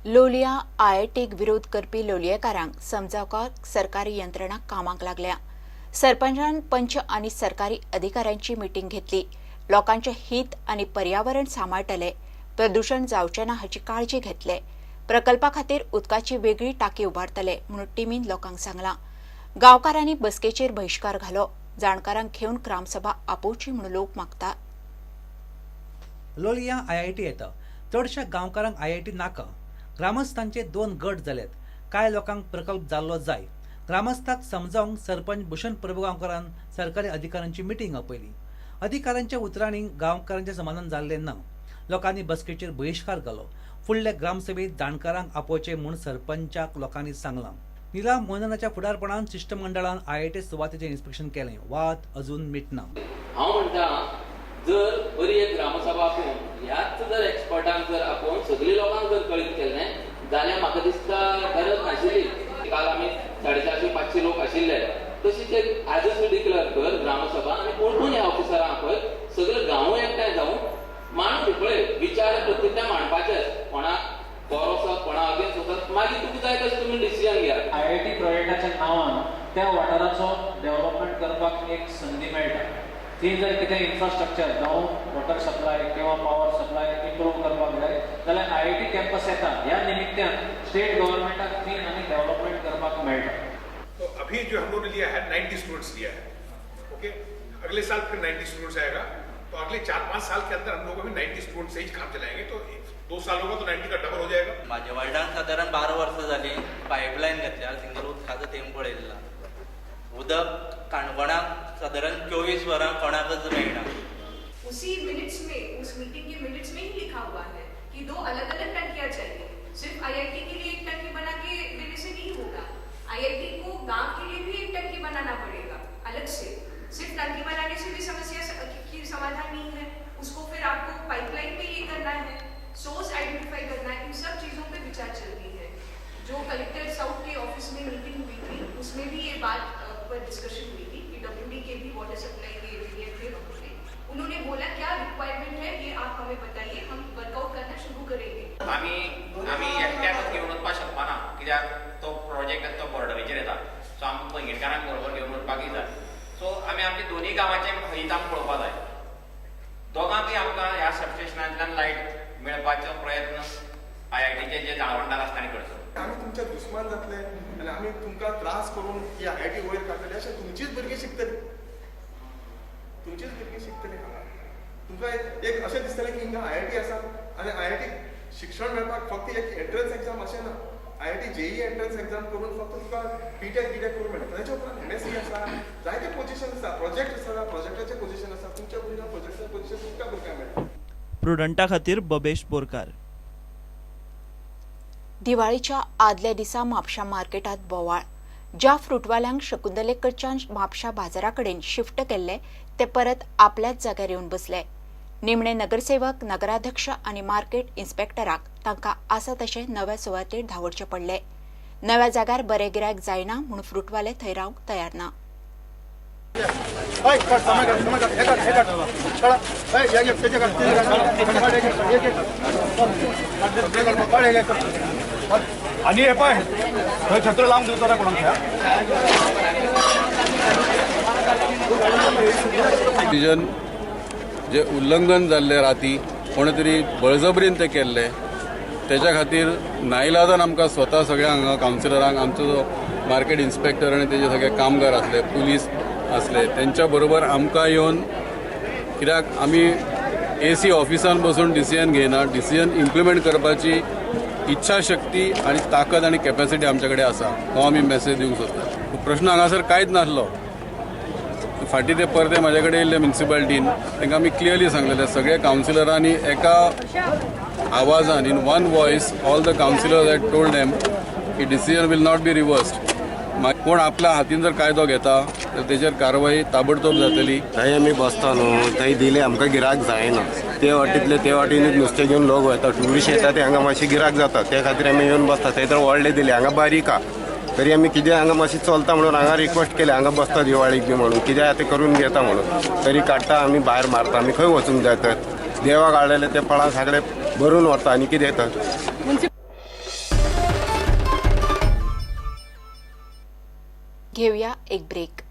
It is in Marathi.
लोलया आयआयटीक विरोध करपी लोलयेकारांक समजावपाक सरकारी यंत्रणा कामाक लागल्या। सरपंचान पंच आनी सरकारी अधिकाऱ्यांची मीटिंग घेतली। लोकांचे हित आनी पर्यावरण सांबाळटले, प्रदूषण जावचें ना हाची काळजी घेतले। प्रकल्पा खातीर उदकाची वेगळी टाकी उबारतले म्हणून टिमीन लोकांक सांगलां। गांवकारांनी बसकेचेर बहिष्कार घालो। जाणकारांक घेवन ग्रामसभा आपोवची म्हणून लोक मागतात। लोलया आयआयटी येता, चडशा गांवकारांक आयआयटी नाका। ग्रामस्थांचे 2 गट जाल्यात। कांय लोकांक प्रकल्प जाल्लो जाय। ग्रामस्थांक समजावंक सरपंच भूषण प्रभुगांवकारान सरकारी अधिकाऱ्यांची मीटिंग आपयली। अधिकाऱ्यांच्या उतरांनी गांवकारांचे समाधान जाल्लें ना। लोकांनी बसकेचेर बहिष्कार घालो। फुडले ग्रामसभेत जाणकारांक आपोवचे म्हूण सरपंचाक लोकांनी सांगलां। निलाम मोहनाच्या फुडारपणान शिष्टमंडळान आयआयटी सुवातेचें इन्स्पेक्शन केलें। वाद अजून मिटना। हांव म्हणटा जर बरी एक ग्रामसभा आपोवन ह्याच जर एक्सपर्टांक जर आपोवन सगळी लोकांक जर कळीत केलें जाल्यार म्हाका दिसता गरज नाशिल्ली। काल आमी 450-500 लोक आशिल्ले, तशीच एक आजच डिक्लेअर कर ग्रामसभा आनी कोण ह्या ऑफिसरांक आपय, सगळे गांव एकठांय जावन मांड पळय विचार प्रत्येकान मांडपाचे। कोणाक बरो आसा कोणाक अगेन्स्ट आसा, मागीर तुमकां जाय तशें तुमी डिसिजन घेयात। आयआयटी प्रोजेक्टाच्या नांवान त्या वाठाराचो डेव्हलपमेंट करपाक एक संधी मेळटा। ती जर कितें इन्फ्रास्ट्रक्चर जावं वॉटर सप्लाय किंवा पॉवर सप्लाय इम्प्रूव करपाक जाय जाल्यार आयआयटी कॅम्पस येता। ह्या निमित्तान स्टेट गव्हर्नमेंटाक क्लीन आनी डेव्हलपमेंट करपाक मेळटा। तो अभी जो हम लोगों ने लिया है 90 स्टूडेंट्स लिया है, ओके। अगले साल फिर 90 स्टूडेंट्स आएगा, तो अगले 4-5 साल के अंदर हम लोग अभी 90 स्टूडेंट्स से ही काम चलाएंगे। तो 2 साल होगा तो 90 का डबल हो जाएगा। माझ्या वार्डान साधारण 12 वर्सां जाली पायपलायन घातल्या, सिंगल उदकाचो थेंब पळयल्ला। उदक काणकोणाक साधारण 24 वरां कोणाकच मेळना। उसी मिनट्स में, उस मीटिंग के मिनट्स में ही लिखा हुआ है कि 2 अलग-अलग टंकियां चाहिए। सिर्फ आईआईटी के लिए एक टंकी बना के देने से नहीं होगा। आईआईटी को गांव के लिए भी एक टंकी बनाना पड़ेगा अलग से। सिर्फ टंकी बनाने से भी समस्या की समाधान नहीं है, उसको फिर आपको पाइपलाइन पे ये करना है, सोर्स आइडेंटिफाई करना है। इन सब चीजों पे विचार चल रही है। जो कलेक्टर साउथ के ऑफिस में मीटिंग हुई थी उसमें भी ये बात पर डिस्कशन हुई थी। पीडब्ल्यूडी के भी वाटर सप्लाई के इंजीनियर थे वहाँ पे, उन्होंने बोला क्या रिक्वायरमेंट है ये आप हमें बताइए, हम वर्कआउट करना शुरू करेंगे। आम्ही एकट्याकच घेवन वचपाक शकपाना, कित्याक तो प्रोजेक्ट तो बॉर्डरीचेर येता। सो आमकां पैंगीणकारांक बरोबर घेवन वचपाकय जाय। सो आमी आमच्या दोनूय गांवांचे हित आमकां पळोवपाक जाय। दोगांकय आमकां ह्या सबस्टेशनांतल्यान लायट मेळपाचो प्रयत्न आयआयटीचे जे जाळवंडार आसता तांणी करचो। आमी तुमच्या दुस्मान जातले आनी आमी तुमकां त्रास करून ही आयआयटी वयर काडटले अशें तुमचीच भुरगीं शिकतली। तुमचीच भुरगीं शिकतली हांगा। तुमकां एक अशें दिसतलें की हिंगा आयआयटी आसा आनी आयआयटी शिक्षण मेळपाक फक्त एक एंट्रन्स एग्जाम अशें ना। आयआयटी जेई एंट्रन्स एग्जाम करून फक्त तुका बीटेक करूंक मेळटा। ताच्या उपरांत एमएससी आसा, जायते पोजिशन आसा, प्रोजेक्ट आसा, प्रोजेक्टाचें पोजिशन आसा। तुमच्या भुरग्यांक प्रोजेक्टाचें पोजिशन तुमकां भुरग्यांक मेळटा। प्रुडंटा खातीर बबेश बोरकार। दिवाळीच्या आदल्या दिसा म्हापशा मार्केटात बोवाळ। ज्या फ्रूटवाल्यांक शकुंतलेकडच्यान म्हापशा बाजाराकडेन शिफ्ट केल्ले ते परत आपल्याच जाग्यार येवन बसले। निमणे नगरसेवक, नगराध्यक्ष आनी मार्केट इन्स्पेक्टराक तांकां आसा तशें नव्या सुवातेर धांवडचे पडले। नव्या जाग्यार बरें गिरायक जायना म्हूण फ्रूटवाले थंय रावंक तयार ना। आणि हे पाय छत्र लावून देतो ना कोणाला डिसिजन जे उल्लंघन जाल्ले राती कोणे तरी बळजबरीन ते केल्ले, त्याच्या खातीर नाइलाजान आमकां स्वता सगळ्या हांगा कावन्सिलरांक, आमचो जो मार्केट इन्स्पेक्टर आनी तेजे सगळे कामगार आसले, पुलीस आसले, तेंच्या बरोबर आमकां येवन, कित्याक आमी एसी ऑफिसान बसून डिसिजन घेयना, डिसिजन इम्प्लिमेंट करपाची इच्छा शक्ती आनी ताकद आनी कॅपॅसिटी आमचे कडेन आसा, हो आमी मेसेज दिवंक सोदता। प्रश्न हांगासर कांयच नासलो। फाटीं ते परते म्हाजे कडेन येयल्ले म्युनिसिपालिटीन, तांकां आमी क्लियरली सांगलेलें, सगळे कावन्सिलरांनी एका आवाजान in one voice all the councillors had told them की decision will not be reversed. कोण आपल्या हातीन जर कायदो घेता तर तेचेर कारवाई ताबडतोब जातली। थंय आमी बसता न्हू, थंय दिले आमकां गिरायक जायना। ते वाटेंतले ते वाटेनूच नुस्तें घेवन लोक वता, ट्युरिस्ट येता ते हांगा मातशें गिरायक जाता, ते खातीर आमी येवन बसता। थंय तर व्हडले दिले, हांगा बारीक आहा, तरी आमी कितें हांगा मातशें चलता म्हणून हांगा रिक्वेस्ट केलें, हांगा बसता दिवाळीक बी म्हणून, कितें आहा तें करून घेता म्हणून, तरी काडटा आमी भायर मारता। आमी खंय वचूंक जाय तर देवाक हाडलेले ते फळां सगळे भरून व्हरता आनी कितें तर। घेऊया एक ब्रेक.